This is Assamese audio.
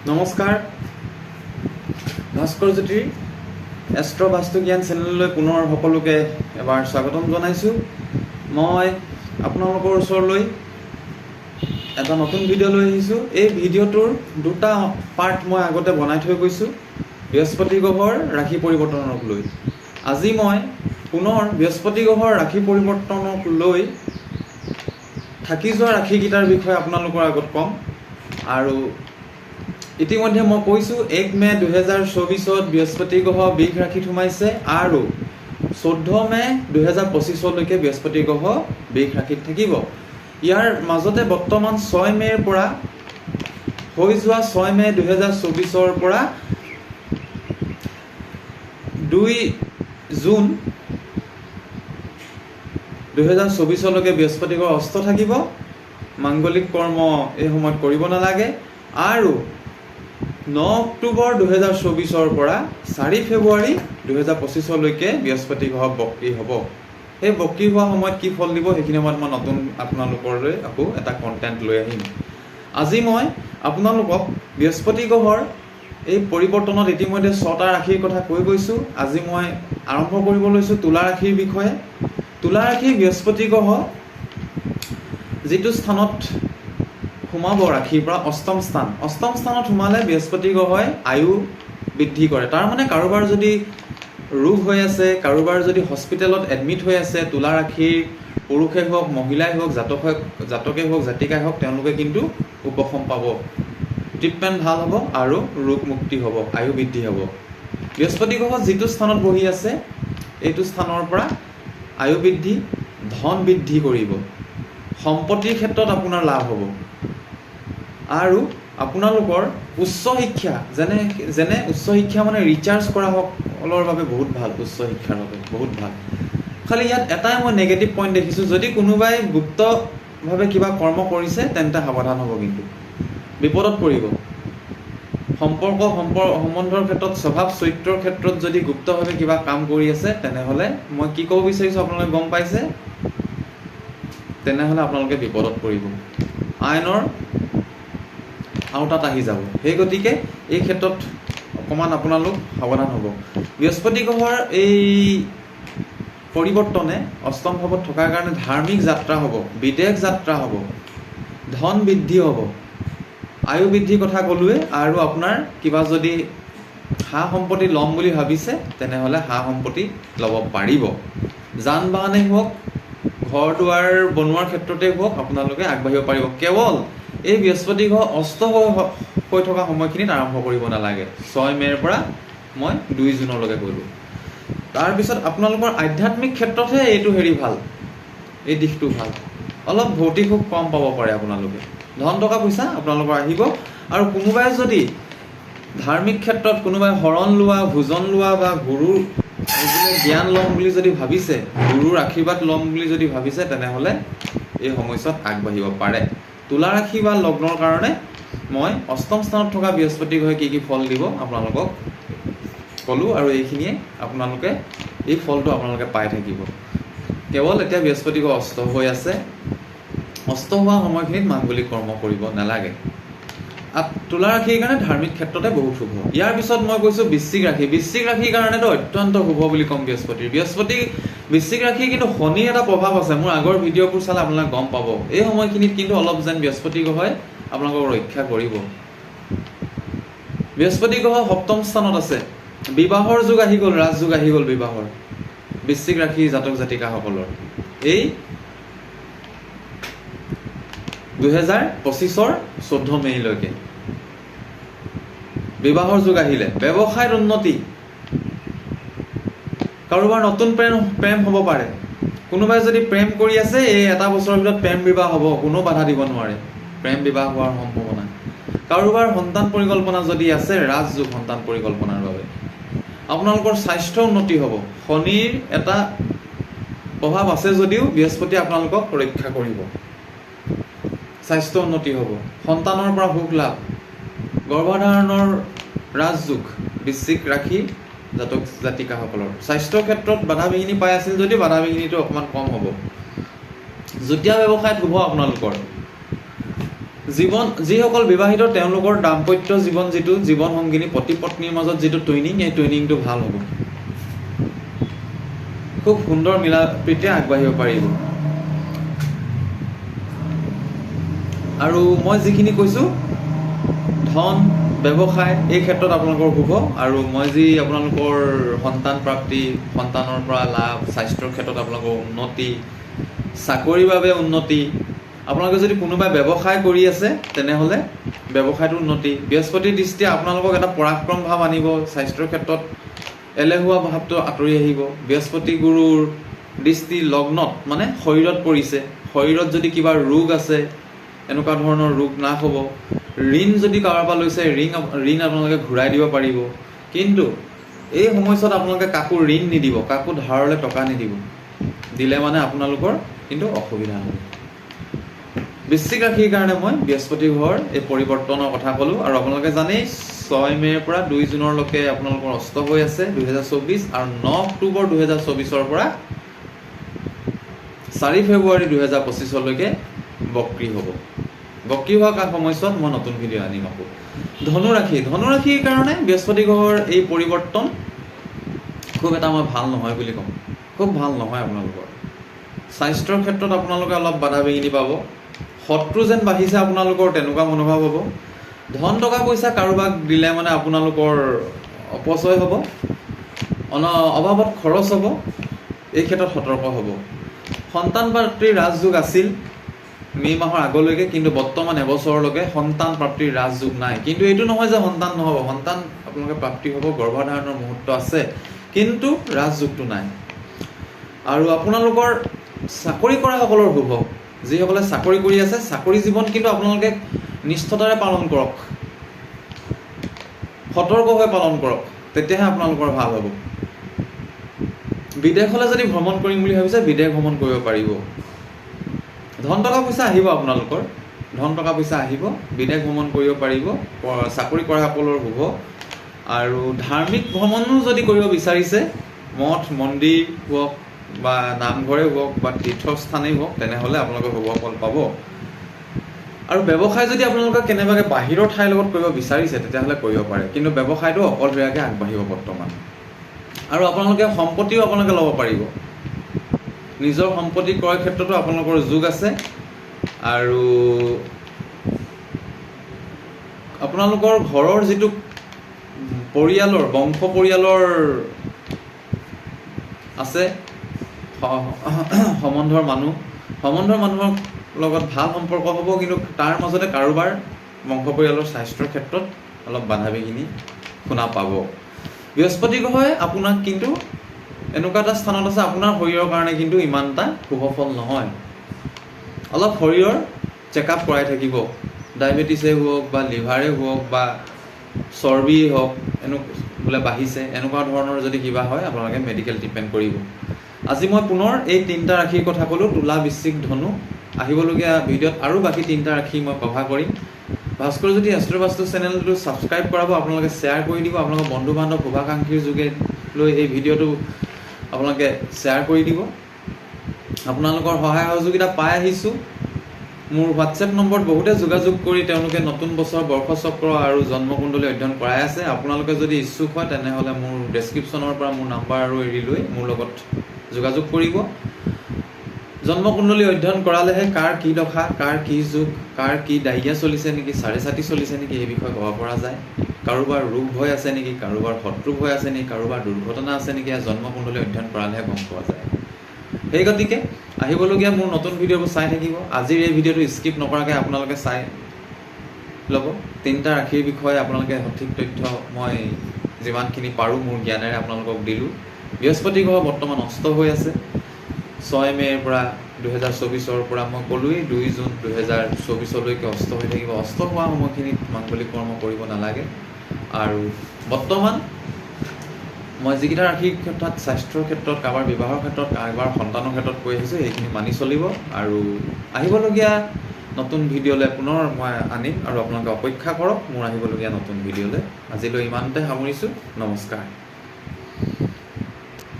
নমস্কাৰ ভাস্কৰ জ্যোতিৰ এষ্ট্ৰ বাস্তু জ্ঞান চেনেললৈ পুনৰ সকলোকে এবাৰ স্বাগতম জনাইছোঁ। মই আপোনালোকৰ ওচৰলৈ এটা নতুন ভিডিঅ' লৈ আহিছোঁ। এই ভিডিঅ'টোৰ দুটা পাৰ্ট মই আগতে বনাই থৈ গৈছোঁ বৃহস্পতি গ্ৰহৰ ৰাশি পৰিৱৰ্তনক লৈ। আজি মই পুনৰ বৃহস্পতি গ্ৰহৰ ৰাশি পৰিৱৰ্তনক লৈ থাকি যোৱা ৰাশিকেইটাৰ বিষয়ে আপোনালোকৰ আগত ক'ম। আৰু ইতিমধ্যে মই কৈছোঁ 1 মে 2024 বৃহস্পতি গ্ৰহ বৃষ ৰাশিত সোমাইছে আৰু 14 মে 2025 বৃহস্পতি গ্ৰহ বৃষ ৰাশিত থাকিব। ইয়াৰ মাজতে বৰ্তমান 6 মে'ৰ পৰা হৈ যোৱা 6 মে 2024 পৰা 2 জুন 2024 বৃহস্পতি গ্ৰহ অস্ত থাকিব। মাংগলিক কৰ্ম এই সময়ত কৰিব নালাগে। আৰু 9 অক্টোবৰ 2024 পৰা 4 ফেব্ৰুৱাৰী 2025 বৃহস্পতি গ্ৰহ বক্ৰী হ'ব। সেই বক্ৰী হোৱা সময়ত কি ফল দিব সেইখিনি সময়ত মই নতুন আপোনালোকলৈ আকৌ এটা কণ্টেণ্ট লৈ আহিম। আজি মই আপোনালোকক বৃহস্পতি গ্ৰহৰ এই পৰিৱৰ্তনত ইতিমধ্যে 6টা ৰাশিৰ কথা কৈ গৈছোঁ। আজি মই আৰম্ভ কৰিব লৈছোঁ তুলা ৰাশিৰ বিষয়ে। তুলা ৰাশি বৃহস্পতি গ্ৰহ যিটো স্থানত সোমাব ৰাশিৰ পৰা অষ্টম স্থানত সোমালে বৃহস্পতি গ্ৰহই আয়ু বৃদ্ধি কৰে। তাৰমানে কাৰোবাৰ যদি ৰোগ হৈ আছে, কাৰোবাৰ যদি হস্পিটেলত এডমিট হৈ আছে, তুলা ৰাশিৰ পুৰুষেই হওক মহিলাই হওক জাতকেই হওক জাতিকাই হওক, তেওঁলোকে কিন্তু উপশম পাব, ট্ৰিটমেণ্ট ভাল হ'ব আৰু ৰোগ মুক্তি হ'ব, আয়ু বৃদ্ধি হ'ব। বৃহস্পতি গ্ৰহ যিটো স্থানত বহি আছে এইটো স্থানৰ পৰা আয়ু বৃদ্ধি, ধন বৃদ্ধি কৰিব, সম্পত্তিৰ ক্ষেত্ৰত আপোনাৰ লাভ হ'ব আৰু আপোনালোকৰ উচ্চ শিক্ষা যেনে উচ্চ শিক্ষা মানে ৰিচাৰ্জ কৰা সকলৰ বাবে বহুত ভাল, উচ্চ শিক্ষাৰ বাবে বহুত ভাল। খালি ইয়াত এটাই মই নেগেটিভ পইণ্ট দেখিছোঁ, যদি কোনোবাই গুপ্তভাৱে কিবা কৰ্ম কৰিছে তেন্তে সাৱধান হ'ব, কিন্তু বিপদত পৰিব। সম্বন্ধৰ ক্ষেত্ৰত, স্বভাৱ চৰিত্ৰৰ ক্ষেত্ৰত যদি গুপ্তভাৱে কিবা কাম কৰি আছে তেনেহ'লে মই কি ক'ব বিচাৰিছোঁ আপোনালোকে গম পাইছে, তেনেহ'লে আপোনালোকে বিপদত পৰিব, আইনৰ আওতাত আহি যাব। সেই গতিকে এই ক্ষেত্ৰত অকণমান আপোনালোক সাৱধান হ'ব। বৃহস্পতি গ্ৰহৰ এই পৰিৱৰ্তনে অষ্টম ভাৱত থকাৰ কাৰণে ধাৰ্মিক যাত্ৰা হ'ব, বিদেশ যাত্ৰা হ'ব, ধন বৃদ্ধি হ'ব, আয়ু বৃদ্ধিৰ কথা ক'লোৱে। আৰু আপোনাৰ কিবা যদি সা সম্পত্তি ল'ম বুলি ভাবিছে তেনেহ'লে সা সম্পত্তি ল'ব পাৰিব। যান বাহনেই হওক, ঘৰ দুৱাৰ বনোৱাৰ ক্ষেত্ৰতেই হওক আপোনালোকে আগবাঢ়িব পাৰিব। কেৱল এই বৃহস্পতি গ্ৰহ অস্ত হৈ থকা সময়খিনিত আৰম্ভ কৰিব নালাগে। 6 মে'ৰ পৰা মই 2 জুনলৈকে ক'লোঁ। তাৰপিছত আপোনালোকৰ আধ্যাত্মিক ক্ষেত্ৰতহে এইটো ভাল, এই দিশটো ভাল। অলপ ভৌতিক সুখ কম পাব পাৰে আপোনালোকে, ধন টকা পইচা আপোনালোকৰ আহিব। আৰু কোনোবাই যদি ধাৰ্মিক ক্ষেত্ৰত কোনোবাই শৰণ লোৱা, ভোজন লোৱা বা গুৰুৰ জ্ঞান ল'ম বুলি যদি ভাবিছে, গুৰুৰ আশীৰ্বাদ ল'ম বুলি যদি ভাবিছে, তেনেহ'লে এই সময়ছোৱাত আগবাঢ়িব পাৰে। তুলা ৰাশি বা লগ্নৰ কাৰণে মই অষ্টম স্থানত থকা বৃহস্পতি গ্ৰহে কি ফল দিব আপোনালোকক ক'লোঁ, আৰু এইখিনিয়ে আপোনালোকে এই ফলটো আপোনালোকে পাই থাকিব। কেৱল এতিয়া বৃহস্পতি গ্ৰহ অস্ত হৈ আছে, অস্ত হোৱা সময়খিনিত মাংগলিক কৰ্ম কৰিব নালাগে। তুলা ৰাশিৰ কাৰণে ধাৰ্মিক ক্ষেত্ৰতে বহুত শুভ। ইয়াৰ পিছত মই কৈছোঁ বৃশ্চিক ৰাশি। বৃশ্চিক ৰাশিৰ কাৰণেতো অত্যন্ত শুভ বুলি ক'ম বৃহস্পতিৰ। বৃশ্চিক ৰাশি কিন্তু শনিৰ এটা প্ৰভাৱ আছে, মোৰ আগৰ ভিডিঅ'বোৰ চালে আপোনালোকে গম পাব। এই সময়খিনিত কিন্তু অলপ যেন বৃহস্পতি গ্ৰহই আপোনালোকক ৰক্ষা কৰিব। বৃহস্পতি গ্ৰহ সপ্তম স্থানত আছে, বিবাহৰ যুগ আহি গ'ল, ৰাজযোগ আহি গ'ল বিবাহৰ, বৃশ্চিক ৰাশি জাতক জাতিকাসকলৰ। এই 2025 14 মে'লৈকে বিবাহৰ যুগ আহিলে। ব্যৱসায়ত উন্নতি, কাৰোবাৰ নতুন প্ৰেম হ'ব পাৰে। কোনোবাই যদি প্ৰেম কৰি আছে, এই এটা বছৰৰ ভিতৰত প্ৰেম বিবাহ হ'ব, কোনো বাধা দিব নোৱাৰে, প্ৰেম বিবাহ হোৱাৰ সম্ভাৱনা। কাৰোবাৰ সন্তান পৰিকল্পনা যদি আছে, ৰাজযোগ সন্তান পৰিকল্পনাৰ বাবে। আপোনালোকৰ স্বাস্থ্য উন্নতি হ'ব। শনিৰ এটা প্ৰভাৱ আছে যদিও বৃহস্পতিয়ে আপোনালোকক ৰক্ষা কৰিব, স্বাস্থ্য উন্নতি হ'ব, সন্তানৰ পৰা সুখ লাভ, গৰ্ভধাৰণৰ ৰাজযোগ বৃশ্চিক ৰাশি জাতক জাতিকাসকলৰ। স্বাস্থ্যৰ ক্ষেত্ৰত বাধা বিঘিনি পাই আছিল যদিও বাধা বিঘিনিটো অকণমান কম হ'ব। যুটীয়া ব্যৱসায়ত শুভ আপোনালোকৰ। যিসকল বিবাহিত তেওঁলোকৰ দাম্পত্য জীৱন যিটো জীৱন সংগিনী পতি পত্নীৰ মাজত যিটো টুইনিং, এই টুইনিংটো ভাল হ'ব, খুব সুন্দৰ মিলা প্ৰীতিৰে আগবাঢ়িব পাৰিব। আৰু মই যিখিনি কৈছোঁ ধন ব্যৱসায় এই ক্ষেত্ৰত আপোনালোকৰ শুভ, আৰু মই যি আপোনালোকৰ সন্তান প্ৰাপ্তি, সন্তানৰ পৰা লাভ, স্বাস্থ্যৰ ক্ষেত্ৰত আপোনালোকৰ উন্নতি, চাকৰিৰ বাবে উন্নতি, আপোনালোকে যদি কোনোবাই ব্যৱসায় কৰি আছে তেনেহ'লে ব্যৱসায়টো উন্নতি, বৃহস্পতিৰ দৃষ্টিয়ে আপোনালোকক এটা পৰাক্ৰম ভাৱ আনিব, স্বাস্থ্যৰ ক্ষেত্ৰত এলেহুৱা ভাৱটো আঁতৰি আহিব। বৃহস্পতি গুৰুৰ দৃষ্টি লগ্নত মানে শৰীৰত পৰিছে, শৰীৰত যদি কিবা ৰোগ আছে এনেকুৱা ধৰণৰ ৰোগ নাশ হ'ব। ঋণ যদি কাৰোবাৰ পৰা লৈছে ঋণ আপোনালোকে ঘূৰাই দিব পাৰিব। কিন্তু এই সময়ছোৱাত আপোনালোকে কাকো ঋণ নিদিব, কাকো ধাৰলৈ টকা নিদিব, দিলে মানে আপোনালোকৰ কিন্তু অসুবিধা হ'ব। বৃশ্চিক ৰাশিৰ কাৰণে মই বৃহস্পতি গ্ৰহৰ এই পৰিৱৰ্তনৰ কথা ক'লোঁ। আৰু আপোনালোকে জানেই 6 মে'ৰ পৰা 2 জুনলৈকে আপোনালোকৰ অস্ত হৈ আছে 2024, আৰু 9 অক্টোবৰ 2024 পৰা 4 ফেব্ৰুৱাৰী 2025লৈকে বক্ৰী হ'ব। বক্ৰী হোৱা সময়ছোৱাত মই নতুন ভিডিঅ' আনিম আকৌ। ধনুৰাশিৰ কাৰণে বৃহস্পতি গ্ৰহৰ এই পৰিৱৰ্তন খুব এটা মই ভাল নহয় বুলি ক'ম, খুব ভাল নহয়। আপোনালোকৰ স্বাস্থ্যৰ ক্ষেত্ৰত আপোনালোকে অলপ বাধা বিঘিনি পাব, শত্ৰু যেন বাঢ়িছে আপোনালোকৰ তেনেকুৱা মনোভাৱ হ'ব। ধন টকা পইচা কাৰোবাক দিলে মানে আপোনালোকৰ অপচয় হ'ব, অভাৱত খৰচ হ'ব, এই ক্ষেত্ৰত সতৰ্ক হ'ব। সন্তান প্ৰাপ্তিৰ ৰাজযোগ আছিল মে' মাহৰ আগলৈকে, কিন্তু বৰ্তমান এবছৰলৈকে সন্তান প্ৰাপ্তিৰ ৰাজযোগ নাই। কিন্তু এইটো নহয় যে সন্তান নহ'ব, সন্তান আপোনালোকে প্ৰাপ্তি হ'ব, গৰ্ভধাৰণৰ মুহূৰ্ত আছে, কিন্তু ৰাজযোগটো নাই। আৰু আপোনালোকৰ চাকৰি কৰাসকলৰ শুভ, যিসকলে চাকৰি কৰি আছে চাকৰি জীৱন কিন্তু আপোনালোকে নিষ্ঠতাৰে পালন কৰক, সতৰ্ক হৈ পালন কৰক, তেতিয়াহে আপোনালোকৰ ভাল হ'ব। বিদেশলৈ যদি ভ্ৰমণ কৰিম বুলি ভাবিছে বিদেশ ভ্ৰমণ কৰিব পাৰিব। ধন টকা পইচা আহিব, আপোনালোকৰ ধন টকা পইচা আহিব, বিদেশ ভ্ৰমণ কৰিব পাৰিব, চাকৰি কৰাসকলৰ শুভ। আৰু ধাৰ্মিক ভ্ৰমণো যদি কৰিব বিচাৰিছে, মঠ মন্দিৰ হওক বা নামঘৰে হওক বা তীৰ্থস্থানেই হওক, তেনেহ'লে আপোনালোকে শুভ ফল পাব। আৰু ব্যৱসায় যদি আপোনালোকে কেনেবাকৈ বাহিৰৰ ঠাইৰ লগত কৰিব বিচাৰিছে তেতিয়াহ'লে কৰিব পাৰে, কিন্তু ব্যৱসায়টো অকলশৰীয়াকৈ আগবাঢ়িব বৰ্তমান। আৰু আপোনালোকে সম্পত্তিও আপোনালোকে ল'ব পাৰিব, নিজৰ সম্পত্তি ক্ৰয়ৰ ক্ষেত্ৰতো আপোনালোকৰ যোগ আছে। আৰু আপোনালোকৰ ঘৰৰ যিটো পৰিয়ালৰ বংশ পৰিয়ালৰ আছে সম্বন্ধৰ মানুহৰ লগত ভাল সম্পৰ্ক হ'ব, কিন্তু তাৰ মাজতে কাৰোবাৰ বংশ পৰিয়ালৰ স্বাস্থ্যৰ ক্ষেত্ৰত অলপ বাধা বিঘিনি শুনা পাব। বৃহস্পতি গ্ৰহে আপোনাক কিন্তু এনেকুৱা এটা স্থানত আছে, আপোনাৰ শৰীৰৰ কাৰণে কিন্তু ইমান এটা শুভ ফল নহয়। অলপ শৰীৰৰ চেকআপ কৰাই থাকিব, ডায়েবেটিছেই হওক বা লিভাৰেই হওক বা চৰ্বিয়েই হওক, বোলে বাঢ়িছে, এনেকুৱা ধৰণৰ যদি কিবা হয় আপোনালোকে মেডিকেল ট্ৰিটমেণ্ট কৰিব। আজি মই পুনৰ এই 3টা ৰাশিৰ কথা ক'লোঁ, তুলা বৃশ্চিক ধনু। আহিবলগীয়া ভিডিঅ'ত আৰু বাকী 3টা ৰাশি মই কভাৰ কৰিম। ভাস্কৰজ্যোতি এষ্ট্ৰবাস্তু চেনেলটো ছাবস্ক্ৰাইব কৰাব, আপোনালোকে শ্বেয়াৰ কৰি দিব, আপোনালোকৰ বন্ধু বান্ধৱ শুভাকাংক্ষীৰ যোগে লৈ এই ভিডিঅ'টো আপোনালোকে শ্বেয়াৰ কৰি দিব। আপোনালোকৰ সহায় সহযোগিতা পাই আহিছোঁ। মোৰ হোৱাটছএপ নম্বৰত বহুতে যোগাযোগ কৰি তেওঁলোকে নতুন বছৰ বৰ্ষচক্ৰ আৰু জন্মকুণ্ডলী অধ্যয়ন কৰাই আছে। আপোনালোকে যদি ইচ্ছুক হয় তেনেহ'লে মোৰ ডেছক্ৰিপশ্যনৰ পৰা মোৰ নাম্বাৰ আৰু এৰি লৈ মোৰ লগত যোগাযোগ কৰিব। জন্মকুণ্ডলী অধ্যয়ন কৰালেহে কাৰ কি দশা, কাৰ কি যুগ, কাৰ কি ডাইৰিয়া চলিছে নেকি, চাৰে ছাতি চলিছে নেকি, এই বিষয়ে ক'ব পৰা যায়। কাৰোবাৰ ৰোগ ভয় আছে নেকি, কাৰোবাৰ শত্ৰু ভয় আছে নেকি, কাৰোবাৰ দুৰ্ঘটনা আছে নেকি, জন্মকুণ্ডলী অধ্যয়ন কৰালেহে গম পোৱা যায়। সেই গতিকে আহিবলগীয়া মোৰ নতুন ভিডিঅ'বোৰ চাই থাকিব। আজিৰ এই ভিডিঅ'টো স্কিপ নকৰাকৈ আপোনালোকে চাই ল'ব। 3টা ৰাশিৰ বিষয়ে আপোনালোকে সঠিক তথ্য মই যিমানখিনি পাৰোঁ মোৰ জ্ঞানেৰে আপোনালোকক দিলোঁ। বৃহস্পতি গ্ৰহ বৰ্তমান অস্ত হৈ আছে 6 মে'ৰ পৰা 2024 পৰা মই ক'লোৱেই 2 জুন 2024লৈকে অস্ত হৈ থাকিব। অস্ত হোৱা সময়খিনিত মাংগলিক কৰ্ম কৰিব নালাগে। আৰু বৰ্তমান মই যিকেইটা ৰাশিৰ ক্ষেত্ৰত, স্বাস্থ্যৰ ক্ষেত্ৰত, কাৰোবাৰ বিবাহৰ ক্ষেত্ৰত, কাৰোবাৰ সন্তানৰ ক্ষেত্ৰত কৈ আহিছোঁ, সেইখিনি মানি চলিব। আৰু আহিবলগীয়া নতুন ভিডিঅ'লৈ পুনৰ মই আনিম, আৰু আপোনালোকে অপেক্ষা কৰক মোৰ আহিবলগীয়া নতুন ভিডিঅ'লৈ। আজিলৈ ইমানতে সামৰিছোঁ। নমস্কাৰ।